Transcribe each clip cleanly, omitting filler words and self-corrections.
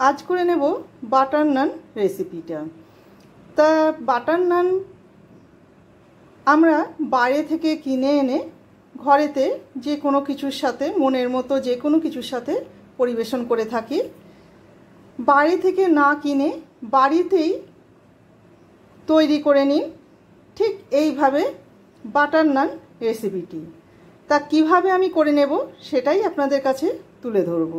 आज करे नेब बाटार नान रेसिपिटा। ता बाटार नान आमरा बाइरे थेके किने एने घरेते जे कोनो किछुर साथे मनेर मतो जे कोनो किछुर साथे परिवेशन करे थाकी। बाइरे थेके ना किने बाड़ीतेई तैरी करे निन ठीक एइभावे बाटार नान रेसिपिटी। ता किभाबे आमी करे नेब सेटाई आपनादेर काछे तुले धरब।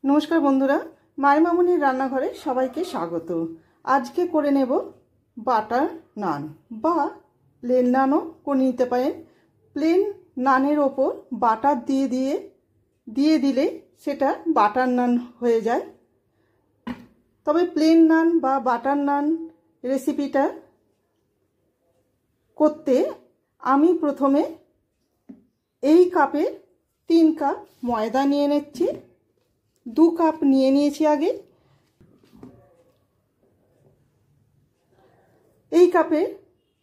नमस्कार बंधुरा, माয়ের মামুনির রান্নাঘরে সবাইকে স্বাগত। আজকে করে নেব বাটার নান বা প্লেন নানও করে নিতে পারেন। প্লেন নানের ওপর বাটার দিয়ে দিলে সেটা বাটার নান হয়ে যায়। তবে প্লেন নান বা বাটার নান রেসিপিটা করতে আমি প্রথমে এই কাপে 3 কাপ ময়দা নিয়ে নিচ্ছি। 2 কাপ নিয়ে নিয়েছি আগে। এই কাপে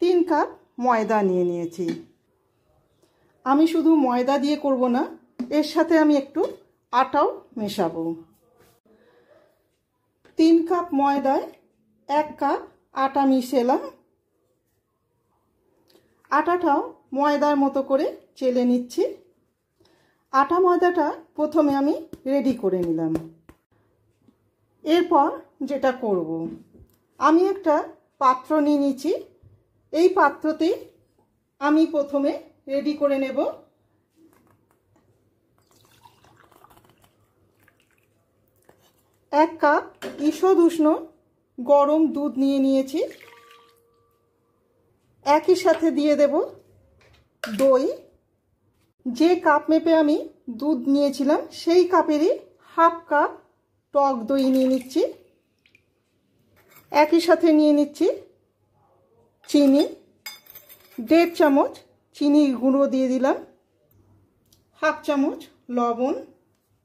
3 কাপ ময়দা নিয়ে নিয়েছি। আমি শুধু ময়দা দিয়ে করব না, এর সাথে আমি একটু আটাও মেশাবো। 3 কাপ ময়দায় 1 কাপ আটা মিশালাম। আটাটাও ময়দার মতো করে চেলে নিচ্ছি। आटा मयदाटा प्रथमे आमी रेडी करे निलाम। एरपर जेटा करब आमी एकटा पात्र निये निয়েছি। এই পাত্রতে आमी प्रथमे रेडी करे नेब 1 কাপ ঈষদ উষ্ণ গরম দুধ নিয়ে নিয়েছি। একই সাথে দিয়ে দেব দই। যে কাপ মেপে আমি দুধ নিয়েছিলাম সেই কাপেরই হাফ কাপ টক দই নিয়ে নিচ্ছি। একই সাথে নিয়ে নিচ্ছি চিনি, 1.5 চামচ চিনির গুঁড়ো দিয়ে দিলাম, হাফ চামচ লবণ,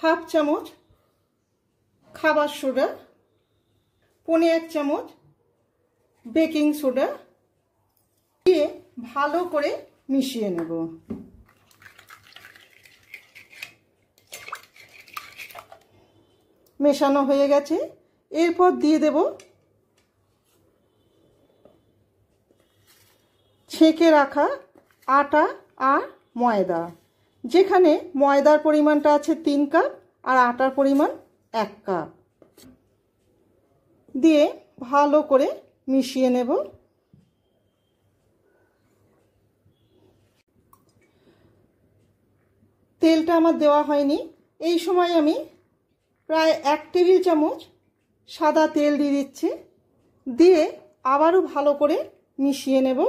হাফ চামচ খাবার সোডা, 1.5 চামচ বেকিং সোডা দিয়ে ভালো করে মিশিয়ে নেব। মেশানো হয়ে গেছে। এরপর দিয়ে দেব ছেঁকে রাখা আটা আর ময়দা। যেখানে ময়দার পরিমাণটা আছে 3 কাপ আর আটার পরিমাণ 1 কাপ দিয়ে ভালো করে মিশিয়ে নেব। তেলটা আমার দেওয়া হয়নি। এই সময় আমি প্রায় 1 টেবিল চামচ সাদা তেল দিয়ে দিচ্ছি। দিয়ে আবারও ভালো করে মিশিয়ে নেব।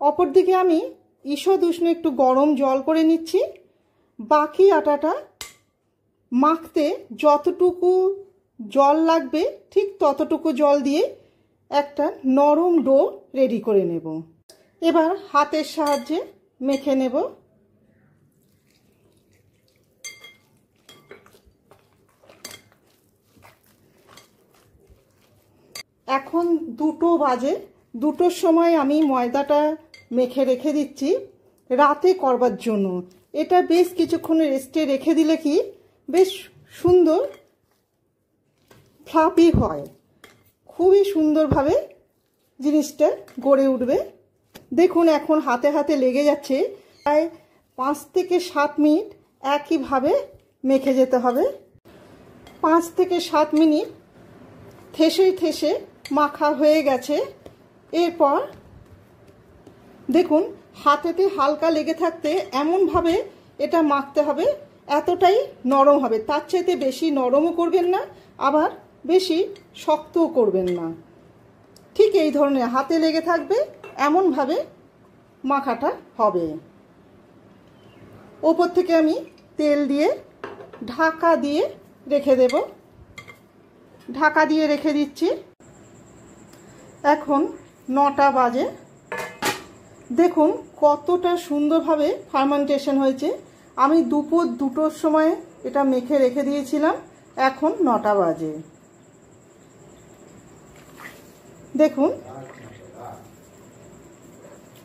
অপরদিকে আমি ঈষদ উষ্ণ একটু গরম জল করে নিচ্ছি। বাকি আটাটা মাখতে যতটুকু জল লাগবে ঠিক ততটুকু জল দিয়ে একটা নরম ডো রেডি করে নেব। এবার হাতের সাহায্যে মেখে নেব। এখন 2টো বাজে। 2টোর সময় আমি ময়দাটা মেখে রেখে দিচ্ছি রাতে করবার জন্য। এটা বেশ কিছুক্ষণ রেস্টে রেখে দিলে কি বেশ সুন্দর ফ্লাফি হয়, খুবই সুন্দরভাবে জিনিসটা গড়ে উঠবে। দেখুন এখন হাতে হাতে লেগে যাচ্ছে। প্রায় 5 থেকে 7 মিনিট একইভাবে মেখে যেতে হবে। 5 থেকে 7 মিনিট ঠেসে মাখা হয়ে গেছে। এরপর দেখুন হাতেতে হালকা লেগে থাকতে এমনভাবে এটা মাখতে হবে, এতটাই নরম হবে। তার চাইতে বেশি নরমও করবেন না, আবার বেশি শক্তও করবেন না। ঠিক এই ধরনের হাতে লেগে থাকবে এমনভাবে মাখাটা হবে। ওপর থেকে আমি তেল দিয়ে ঢাকা দিয়ে রেখে দেব। ঢাকা দিয়ে রেখে দিচ্ছি। এখন 9টা বাজে। দেখুন কতটা সুন্দরভাবে ফার্মেন্টেশন হয়েছে। আমি দুপুর 2টোর সময় এটা মেখে রেখে দিয়েছিলাম। এখন 9টা বাজে। দেখুন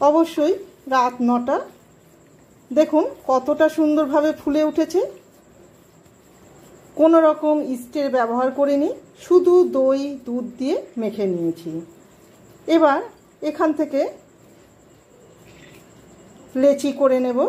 অবশ্যই রাত 9টা। দেখুন কতটা সুন্দরভাবে ফুলে উঠেছে। কোনো রকম ইস্টের ব্যবহার করিনি, শুধু দই দুধ দিয়ে মেখে নিয়েছি। এবার এখান থেকে লেচি করে নেব।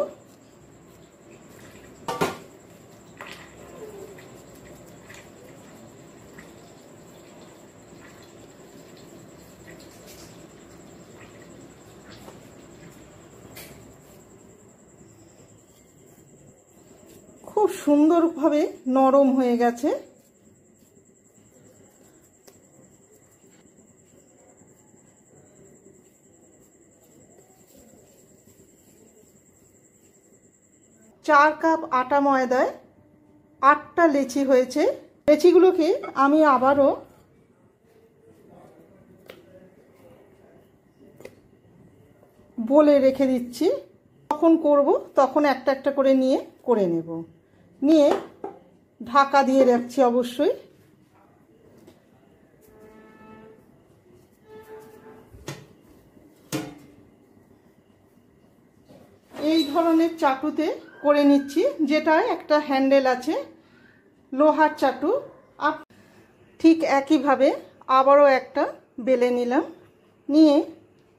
খুব সুন্দরভাবে নরম হয়ে গেছে। চার কাপ আটা ময়দায় 8টা লেচি হয়েছে। লেচিগুলোকে আমি আবারও বলে রেখে দিচ্ছি, যখন করব তখন একটা একটা করে নিয়ে করে নেব। নিয়ে ঢাকা দিয়ে রাখছি অবশ্যই। এই ধরনের চাটুতে করে নিচ্ছি, যেটায় একটা হ্যান্ডেল আছে, লোহার চাটু। ঠিক একইভাবে আবারও একটা বেলে নিলাম, নিয়ে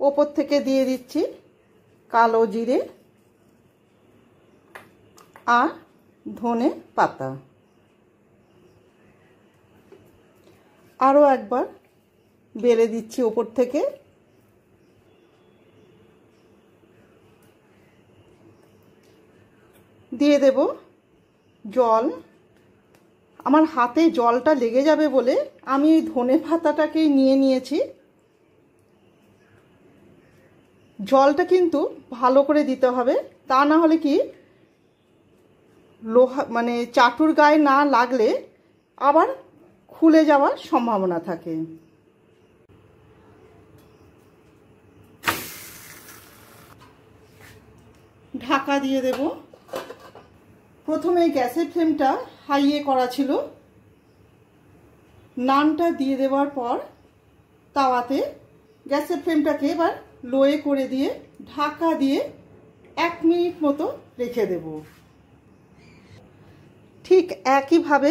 ওপর থেকে দিয়ে দিচ্ছি কালো জিরে আর ধনে পাতা। আরও একবার বেলে দিচ্ছি ওপর থেকে। দিয়ে দেব জল। আমার হাতে জলটা লেগে যাবে বলে আমি এই ধনে পাতাটাকেই নিয়ে নিয়েছি। জলটা কিন্তু ভালো করে দিতে হবে, তা না হলে কি লোহা মানে চাটুর গায়ে না লাগলে আবার খুলে যাওয়ার সম্ভাবনা থাকে। ঢাকা দিয়ে দেব। প্রথমে গ্যাসের ফ্লেমটা হাইয়ে করা ছিল। নানটা দিয়ে দেওয়ার পর তাওয়াতে গ্যাসের ফ্লেমটাকে এবার লোয়ে করে দিয়ে ঢাকা দিয়ে 1 মিনিট মতো রেখে দেব। ঠিক একইভাবে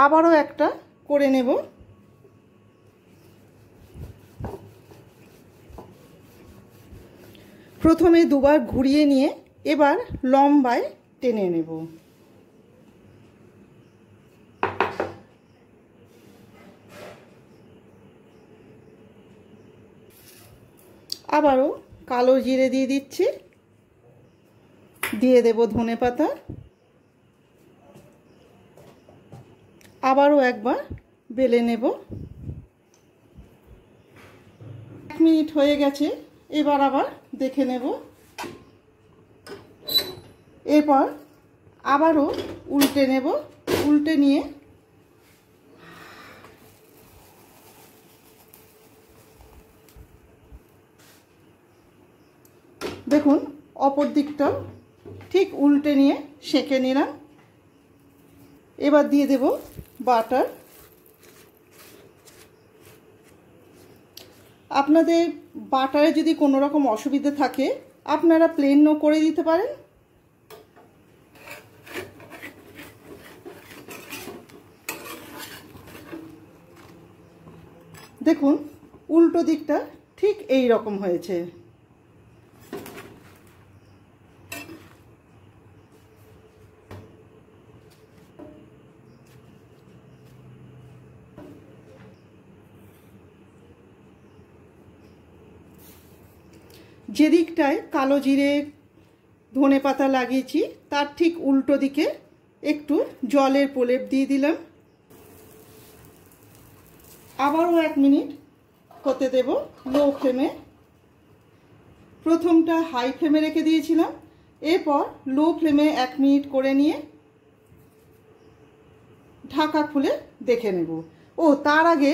আবারও একটা করে নেব। প্রথমে দুবার ঘুরিয়ে নিয়ে এবার লম্বায় টেনে নেব। আবারও কালো জিরে দিয়ে দিচ্ছি, দিয়ে দেব ধনে পাতা। আবারও একবার বেলে নেব। 1 মিনিট হয়ে গেছে, এবার আবার দেখে নেব। এরপর আবারও উল্টে নেব। উল্টে নিয়ে দেখুন অপর দিকটা ঠিক উল্টে নিয়ে সেঁকে নিলাম। এবার দিয়ে দেব বাটার। আপনাদের বাটারে যদি কোনো রকম অসুবিধা থাকে আপনারা প্লেনও করে দিতে পারেন। দেখুন উল্টো দিকটা ঠিক এই রকম হয়েছে। যে দিকটায় কালো জিরে ধনে পাতা লাগিয়েছি তার ঠিক উল্টো দিকে একটু জলের প্রলেপ দিয়ে দিলাম। আবারও 1 মিনিট হতে দেব লো ফ্লেমে। প্রথমটা হাই ফ্লেমে রেখে দিয়েছিলাম, এরপর লো ফ্লেমে 1 মিনিট করে নিয়ে ঢাকা খুলে দেখে নেব। ও তার আগে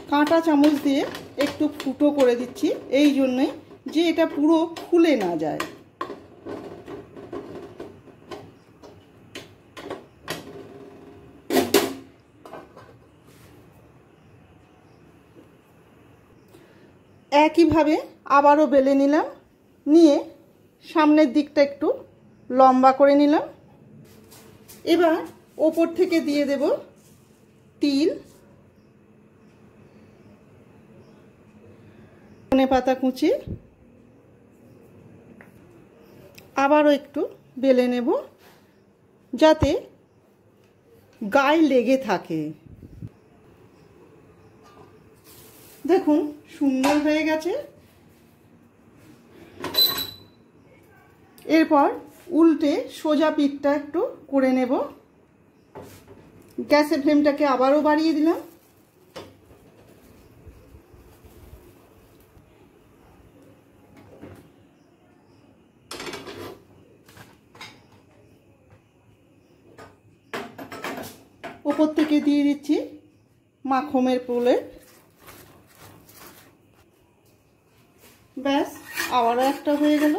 কাঁটা চামচ দিয়ে একটু ফুটো করে দিচ্ছি, এই জন্যই যে এটা পুরো খুলে না যায়। একইভাবে আবারও বেলে নিলাম, নিয়ে সামনের দিকটা একটু লম্বা করে নিলাম। এবার ওপর থেকে দিয়ে দেব তিল, ধনেপাতা কুচি, আবারও একটু বেলে নেব যাতে গায়ে লেগে থাকে। দেখুন সুন্দর হয়ে গেছে। এরপর উল্টে সোজা পিঠটা একটু করে নেব। গ্যাসের ফ্লেমটাকে আবারও বাড়িয়ে দিলাম। ওপর থেকে দিয়ে দিচ্ছি মাখনের প্রলেপ। ব্যাস, আবারও একটা হয়ে গেল।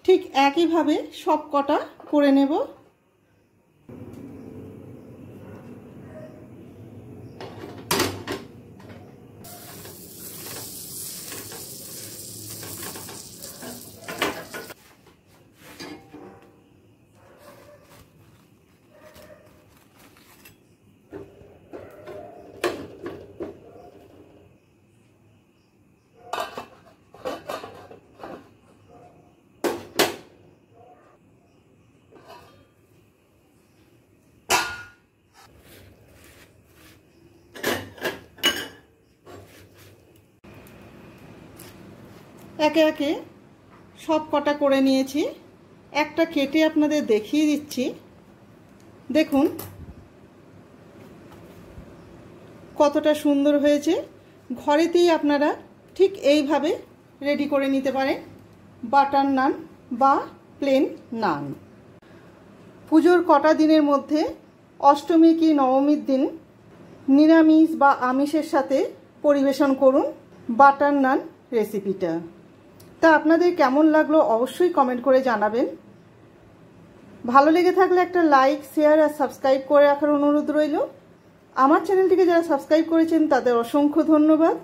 ঠিক একইভাবে সব কটা করে নেব। একে একে সব কটা করে নিয়েছি। একটা কেটে আপনাদের দেখিয়ে দিচ্ছি। দেখুন কতটা সুন্দর হয়েছে। ঘরেতেই আপনারা ঠিক এইভাবে রেডি করে নিতে পারেন বাটার নান বা প্লেন নান। পুজোর কটা দিনের মধ্যে অষ্টমী কি নবমীর দিন নিরামিষ বা আমিষের সাথে পরিবেশন করুন বাটার নান রেসিপিটা। তা আপনাদের কেমন লাগলো অবশ্যই কমেন্ট করে জানাবেন। ভালো লেগে থাকলে একটা লাইক, শেয়ার আর সাবস্ক্রাইব করে রাখার অনুরোধ রইল। আমার চ্যানেলটিকে যারা সাবস্ক্রাইব করেছেন তাদের অসংখ্য ধন্যবাদ।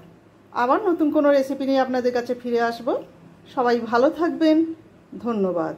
আবার নতুন কোনো রেসিপি নিয়ে আপনাদের কাছে ফিরে আসব। সবাই ভালো থাকবেন। ধন্যবাদ।